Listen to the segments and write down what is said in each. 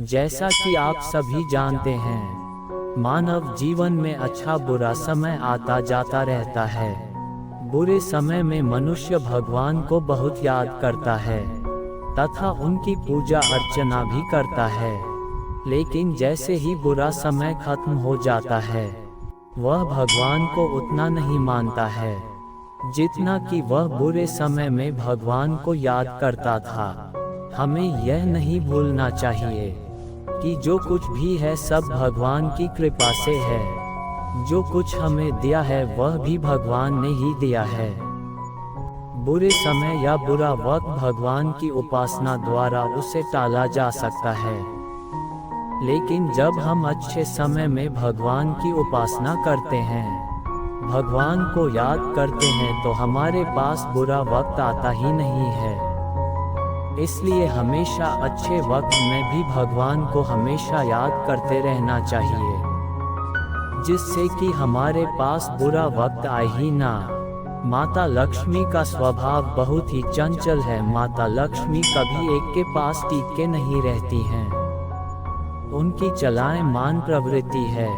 जैसा कि आप सभी जानते हैं, मानव जीवन में अच्छा बुरा समय आता जाता रहता है। बुरे समय में मनुष्य भगवान को बहुत याद करता है तथा उनकी पूजा अर्चना भी करता है। लेकिन जैसे ही बुरा समय खत्म हो जाता है, वह भगवान को उतना नहीं मानता है जितना कि वह बुरे समय में भगवान को याद करता था। हमें यह नहीं भूलना चाहिए कि जो कुछ भी है सब भगवान की कृपा से है। जो कुछ हमें दिया है वह भी भगवान ने ही दिया है। बुरे समय या बुरा वक्त भगवान की उपासना द्वारा उसे टाला जा सकता है, लेकिन जब हम अच्छे समय में भगवान की उपासना करते हैं, भगवान को याद करते हैं, तो हमारे पास बुरा वक्त आता ही नहीं है। इसलिए हमेशा अच्छे वक्त में भी भगवान को हमेशा याद करते रहना चाहिए, जिससे कि हमारे पास बुरा वक्त आए ही ना। माता लक्ष्मी का स्वभाव बहुत ही चंचल है। माता लक्ष्मी कभी एक के पास टिक के नहीं रहती हैं। उनकी चलायमान प्रवृत्ति है।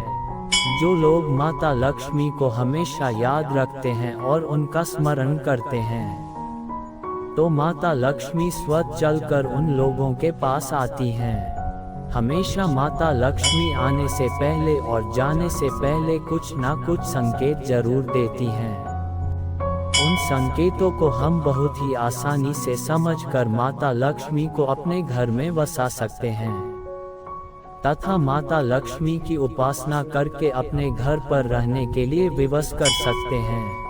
जो लोग माता लक्ष्मी को हमेशा याद रखते हैं और उनका स्मरण करते हैं, तो माता लक्ष्मी स्वतः चलकर उन लोगों के पास आती हैं। हमेशा माता लक्ष्मी आने से पहले और जाने से पहले कुछ ना कुछ संकेत जरूर देती हैं। उन संकेतों को हम बहुत ही आसानी से समझकर माता लक्ष्मी को अपने घर में बसा सकते हैं तथा माता लक्ष्मी की उपासना करके अपने घर पर रहने के लिए विवश कर सकते हैं।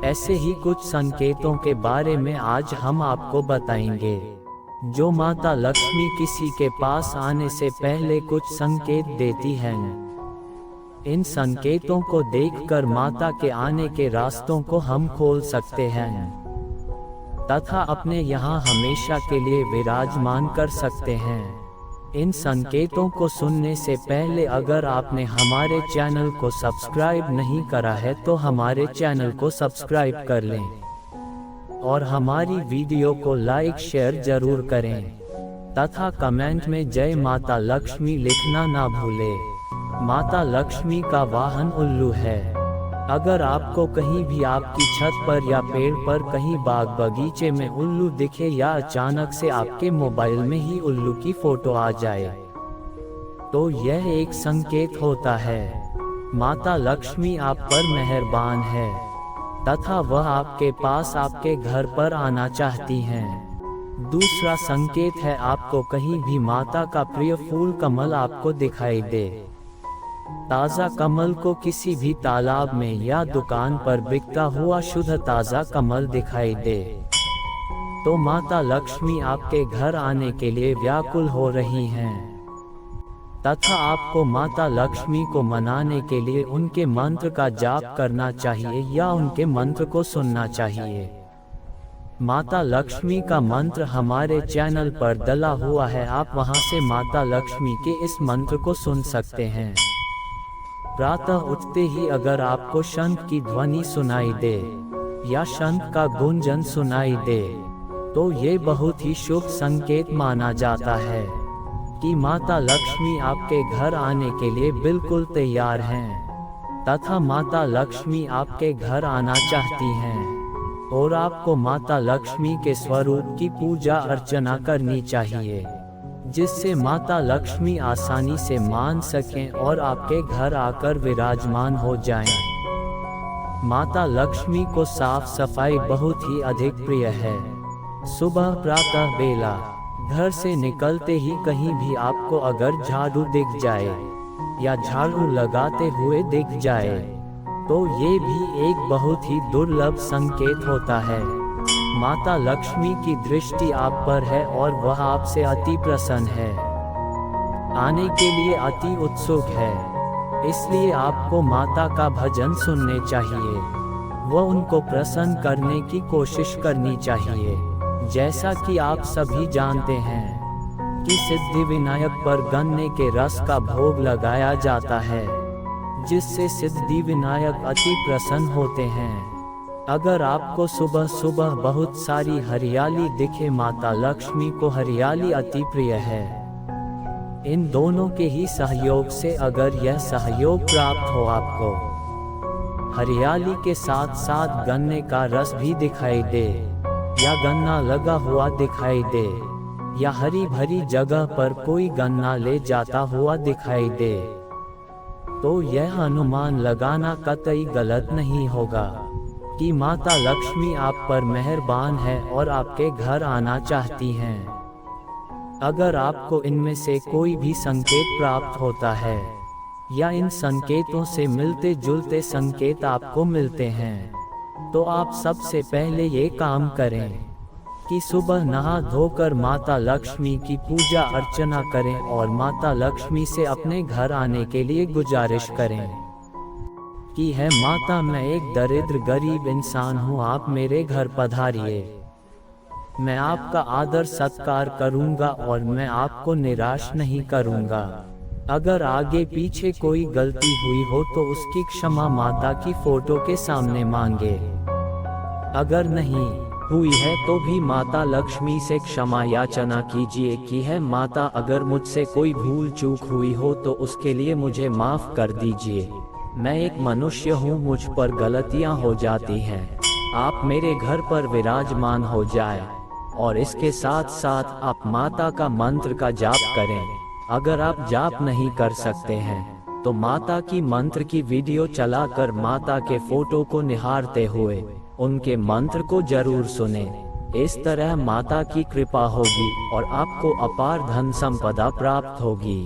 ऐसे ही कुछ संकेतों के बारे में आज हम आपको बताएंगे, जो माता लक्ष्मी किसी के पास आने से पहले कुछ संकेत देती हैं। इन संकेतों को देखकर माता के आने के रास्तों को हम खोल सकते हैं तथा अपने यहाँ हमेशा के लिए विराजमान कर सकते हैं। इन संकेतों को सुनने से पहले अगर आपने हमारे चैनल को सब्सक्राइब नहीं करा है तो हमारे चैनल को सब्सक्राइब कर लें और हमारी वीडियो को लाइक शेयर जरूर करें तथा कमेंट में जय माता लक्ष्मी लिखना ना भूलें। माता लक्ष्मी का वाहन उल्लू है। अगर आपको कहीं भी आपकी छत पर या पेड़ पर कहीं बाग बगीचे में उल्लू दिखे या अचानक से आपके मोबाइल में ही उल्लू की फोटो आ जाए, तो यह एक संकेत होता है माता लक्ष्मी आप पर मेहरबान है तथा वह आपके पास आपके घर पर आना चाहती हैं। दूसरा संकेत है आपको कहीं भी माता का प्रिय फूल कमल आपको दिखाई दे। ताज़ा कमल को किसी भी तालाब में या दुकान पर बिकता हुआ शुद्ध ताज़ा कमल दिखाई दे, तो माता लक्ष्मी आपके घर आने के लिए व्याकुल हो रही हैं तथा आपको माता लक्ष्मी को मनाने के लिए उनके मंत्र का जाप करना चाहिए या उनके मंत्र को सुनना चाहिए। माता लक्ष्मी का मंत्र हमारे चैनल पर डला हुआ है, आप वहां से माता लक्ष्मी के इस मंत्र को सुन सकते हैं। प्रातः उठते ही अगर आपको शंख की ध्वनि सुनाई दे या शंख का गुंजन सुनाई दे, तो ये बहुत ही शुभ संकेत माना जाता है कि माता लक्ष्मी आपके घर आने के लिए बिल्कुल तैयार हैं तथा माता लक्ष्मी आपके घर आना चाहती हैं और आपको माता लक्ष्मी के स्वरूप की पूजा अर्चना करनी चाहिए, जिससे माता लक्ष्मी आसानी से मान सकें और आपके घर आकर विराजमान हो जाएं। माता लक्ष्मी को साफ सफाई बहुत ही अधिक प्रिय है। सुबह प्रातः बेला घर से निकलते ही कहीं भी आपको अगर झाड़ू दिख जाए या झाड़ू लगाते हुए दिख जाए, तो ये भी एक बहुत ही दुर्लभ संकेत होता है। माता लक्ष्मी की दृष्टि आप पर है और वह आपसे अति प्रसन्न है, आने के लिए अति उत्सुक है। इसलिए आपको माता का भजन सुनने चाहिए, वह उनको प्रसन्न करने की कोशिश करनी चाहिए। जैसा कि आप सभी जानते हैं कि सिद्धि विनायक पर गन्ने के रस का भोग लगाया जाता है, जिससे सिद्धि विनायक अति प्रसन्न होते हैं। अगर आपको सुबह सुबह बहुत सारी हरियाली दिखे, माता लक्ष्मी को हरियाली अति प्रिय है। इन दोनों के ही सहयोग से अगर यह सहयोग प्राप्त हो आपको हरियाली के साथ साथ गन्ने का रस भी दिखाई दे, या गन्ना लगा हुआ दिखाई दे, या हरी भरी जगह पर कोई गन्ना ले जाता हुआ दिखाई दे, तो यह अनुमान लगाना कतई गलत नहीं होगा कि माता लक्ष्मी आप पर मेहरबान है और आपके घर आना चाहती हैं। अगर आपको इनमें से कोई भी संकेत प्राप्त होता है या इन संकेतों से मिलते जुलते संकेत आपको मिलते हैं, तो आप सबसे पहले ये काम करें कि सुबह नहा धोकर माता लक्ष्मी की पूजा अर्चना करें और माता लक्ष्मी से अपने घर आने के लिए गुजारिश करें कि है माता, मैं एक दरिद्र गरीब इंसान हूँ, आप मेरे घर पधारिए। मैं आपका आदर सत्कार करूँगा और मैं आपको निराश नहीं करूँगा। अगर आगे पीछे कोई गलती हुई हो तो उसकी क्षमा माता की फोटो के सामने मांगे। अगर नहीं हुई है तो भी माता लक्ष्मी से क्षमा याचना कीजिए कि है माता, अगर मुझसे कोई भूल चूक हुई हो तो उसके लिए मुझे माफ कर दीजिए। मैं एक मनुष्य हूँ, मुझ पर गलतियाँ हो जाती हैं। आप मेरे घर पर विराजमान हो जाए और इसके साथ साथ आप माता का मंत्र का जाप करें। अगर आप जाप नहीं कर सकते हैं तो माता की मंत्र की वीडियो चलाकर माता के फोटो को निहारते हुए उनके मंत्र को जरूर सुने। इस तरह माता की कृपा होगी और आपको अपार धन संपदा प्राप्त होगी।